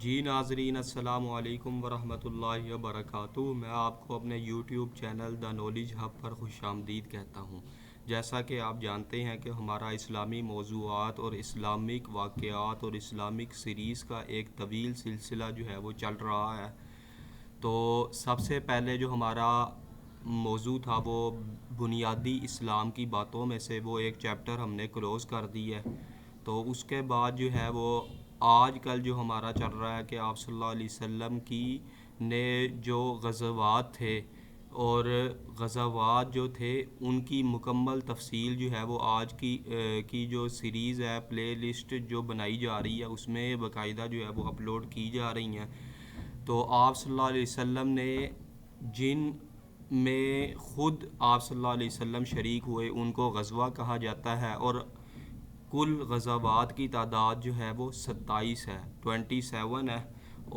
جی ناظرین السلام علیکم ورحمۃ اللہ وبرکاتہ۔ میں آپ کو اپنے YouTube channel the knowledge hub پر خوش آمدید کہتا ہوں۔ جیسا کہ آپ جانتے ہیں کہ ہمارا اسلامی موضوعات اور اسلامک واقعات اور اسلامک سیریز کا ایک طویل سلسلہ جو ہے وہ چل رہا ہے۔ تو سب سے پہلے جو ہمارا موضوع تھا وہ بنیادی اسلام کی باتوں میں سے وہ ایک چیپٹر ہم نے کلوز کر دی ہے۔ تو اس کے بعد جو ہے وہ آج کل جو ہمارا چل رہا ہے کہ آپ صلی اللہ علیہ وسلم کی نے جو غزوات تھے اور غزوات جو تھے ان کی مکمل تفصیل جو ہے وہ آج کی جو سیریز ہے پلے لسٹ جو بنائی جا رہی ہے اس میں باقاعدہ جو ہے وہ اپلوڈ کی جا رہی ہیں۔ تو آپ صلی اللہ علیہ وسلم نے جن میں خود آپ صلی اللہ علیہ وسلم شریک ہوئے ان کو غزوہ کہا جاتا ہے، اور کل غزوات کی تعداد جو ہے وہ 27 ہے، 27 ہے۔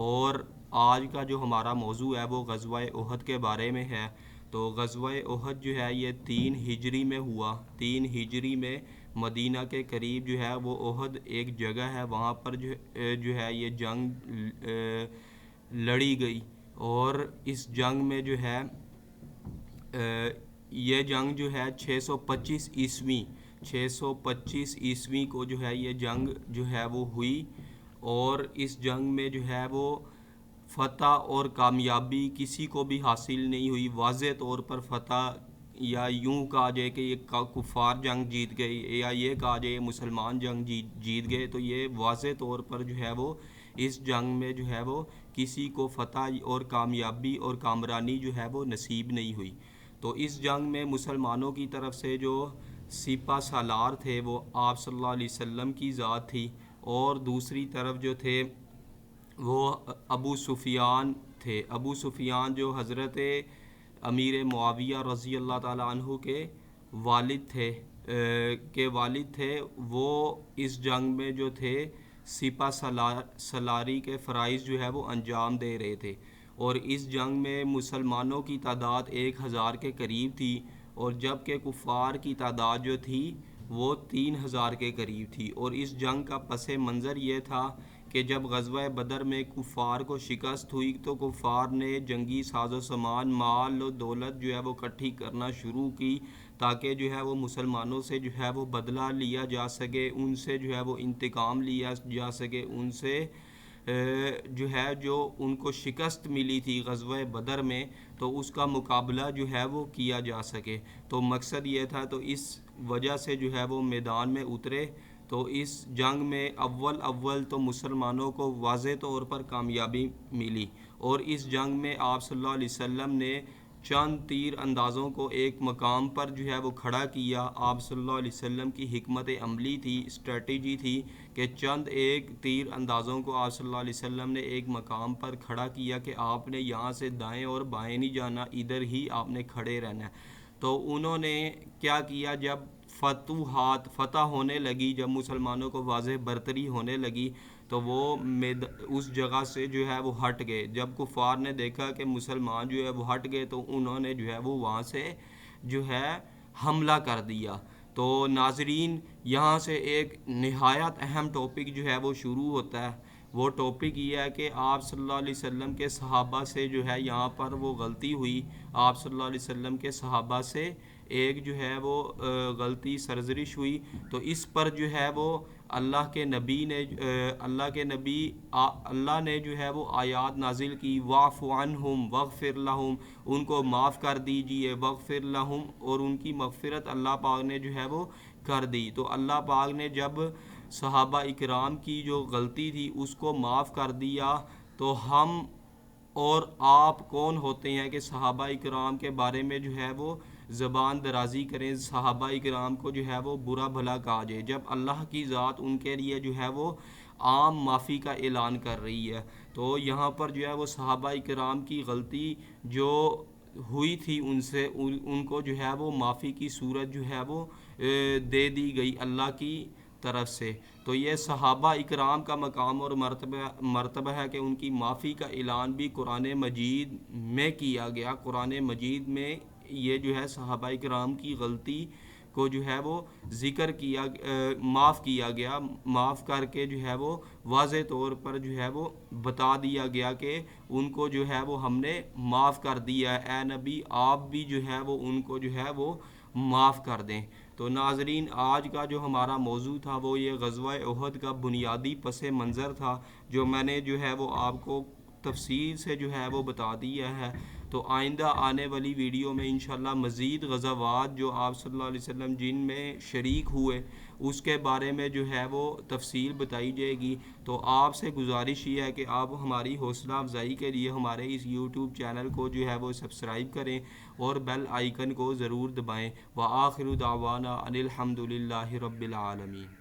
اور آج کا جو ہمارا موضوع ہے وہ غزوہ احد کے بارے میں ہے۔ تو غزوہ احد جو ہے یہ 3 ہجری میں ہوا۔ 3 ہجری میں مدینہ کے قریب جو ہے وہ احد ایک جگہ ہے، وہاں پر جو ہے یہ جنگ لڑی گئی، اور اس جنگ میں جو ہے یہ جنگ جو ہے 625 عیسوی کو جو ہے یہ جنگ جو ہے وہ ہوئی، اور اس جنگ میں جو ہے وہ فتح اور کامیابی کسی کو بھی حاصل نہیں ہوئی۔ واضح طور پر فتح، یا یوں کہا جائے کہ یہ کفار جنگ جیت گئے، یا یہ کہا جائے مسلمان جنگ جیت گئے، تو یہ واضح طور پر جو ہے وہ اس جنگ میں جو ہے وہ کسی کو فتح اور کامیابی اور کامرانی جو ہے وہ نصیب نہیں ہوئی۔ تو اس جنگ میں مسلمانوں کی طرف سے جو سپہ سالار تھے وہ آپ صلی اللہ علیہ وسلم کی ذات تھی، اور دوسری طرف جو تھے وہ ابو سفیان تھے۔ ابو سفیان جو حضرت امیر معاویہ رضی اللہ تعالیٰ عنہ کے والد تھے، وہ اس جنگ میں جو تھے سپہ سالاری کے فرائض جو ہے وہ انجام دے رہے تھے، اور اس جنگ میں مسلمانوں کی تعداد 1000 کے قریب تھی، اور جبکہ کفار کی تعداد جو تھی وہ 3000 کے قریب تھی۔ اور اس جنگ کا پس منظر یہ تھا کہ جب غزوہ بدر میں کفار کو شکست ہوئی تو کفار نے جنگی ساز و سامان، مال و دولت جو ہے وہ اکٹھی کرنا شروع کی، تاکہ جو ہے وہ مسلمانوں سے جو ہے وہ بدلہ لیا جا سکے، ان سے جو ہے وہ انتقام لیا جا سکے، ان سے جو ہے جو ان کو شکست ملی تھی غزوہ بدر میں تو اس کا مقابلہ جو ہے وہ کیا جا سکے۔ تو مقصد یہ تھا، تو اس وجہ سے جو ہے وہ میدان میں اترے۔ تو اس جنگ میں اول تو مسلمانوں کو واضح طور پر کامیابی ملی، اور اس جنگ میں آپ صلی اللہ علیہ وسلم نے چند تیر اندازوں کو ایک مقام پر جو ہے وہ کھڑا کیا۔ آپ صلی اللہ علیہ وسلم کی حکمت عملی تھی، اسٹریٹجی تھی کہ چند ایک تیر اندازوں کو آپ صلی اللہ علیہ وسلم نے ایک مقام پر کھڑا کیا کہ آپ نے یہاں سے دائیں اور بائیں نہیں جانا، ادھر ہی آپ نے کھڑے رہنا ہے۔ تو انہوں نے کیا کیا، جب فتح ہونے لگی، جب مسلمانوں کو واضح برتری ہونے لگی تو وہ اس جگہ سے جو ہے وہ ہٹ گئے۔ جب کفار نے دیکھا کہ مسلمان جو ہے وہ ہٹ گئے تو انہوں نے جو ہے وہ وہاں سے جو ہے حملہ کر دیا۔ تو ناظرین یہاں سے ایک نہایت اہم ٹاپک جو ہے وہ شروع ہوتا ہے۔ وہ ٹاپک یہ ہے کہ آپ صلی اللہ علیہ وسلم کے صحابہ سے جو ہے یہاں پر وہ غلطی ہوئی۔ آپ صلی اللہ علیہ وسلم کے صحابہ سے ایک جو ہے وہ غلطی سرزنش ہوئی، تو اس پر جو ہے وہ اللہ نے جو ہے وہ آیات نازل کی، واعف عنہم واغفر لہم، ان کو معاف کر دیجئے، واغفر لہم، اور ان کی مغفرت اللہ پاک نے جو ہے وہ کر دی۔ تو اللہ پاک نے جب صحابہ اکرام کی جو غلطی تھی اس کو معاف کر دیا، تو ہم اور آپ کون ہوتے ہیں کہ صحابہ اکرام کے بارے میں جو ہے وہ زبان درازی کریں، صحابہ اکرام کو جو ہے وہ برا بھلا کہا جائے، جب اللہ کی ذات ان کے لیے جو ہے وہ عام معافی کا اعلان کر رہی ہے۔ تو یہاں پر جو ہے وہ صحابہ اکرام کی غلطی جو ہوئی تھی ان کو جو ہے وہ معافی کی صورت جو ہے وہ دے دی گئی اللہ کی طرف سے۔ تو یہ صحابہ اکرام کا مقام اور مرتبہ ہے کہ ان کی معافی کا اعلان بھی قرآن مجید میں کیا گیا۔ قرآن مجید میں یہ جو ہے صحابہ اکرام کی غلطی کو جو ہے وہ ذکر کیا، معاف کیا گیا، معاف کر کے جو ہے وہ واضح طور پر جو ہے وہ بتا دیا گیا کہ ان کو جو ہے وہ ہم نے معاف کر دیا ہے، اے نبی آپ بھی جو ہے وہ ان کو جو ہے وہ معاف کر دیں۔ تو ناظرین، آج کا جو ہمارا موضوع تھا وہ یہ غزوہ احد کا بنیادی پس منظر تھا، جو میں نے جو ہے وہ آپ کو تفصیل سے جو ہے وہ بتا دیا ہے۔ تو آئندہ آنے والی ویڈیو میں انشاءاللہ مزید غزوات جو آپ صلی اللہ علیہ وسلم جن میں شریک ہوئے اس کے بارے میں جو ہے وہ تفصیل بتائی جائے گی۔ تو آپ سے گزارش یہ ہے کہ آپ ہماری حوصلہ افزائی کے لیے ہمارے اس یوٹیوب چینل کو جو ہے وہ سبسکرائب کریں اور بیل آئیکن کو ضرور دبائیں۔ وآخر دعوانا ان الحمد للہ رب العالمین۔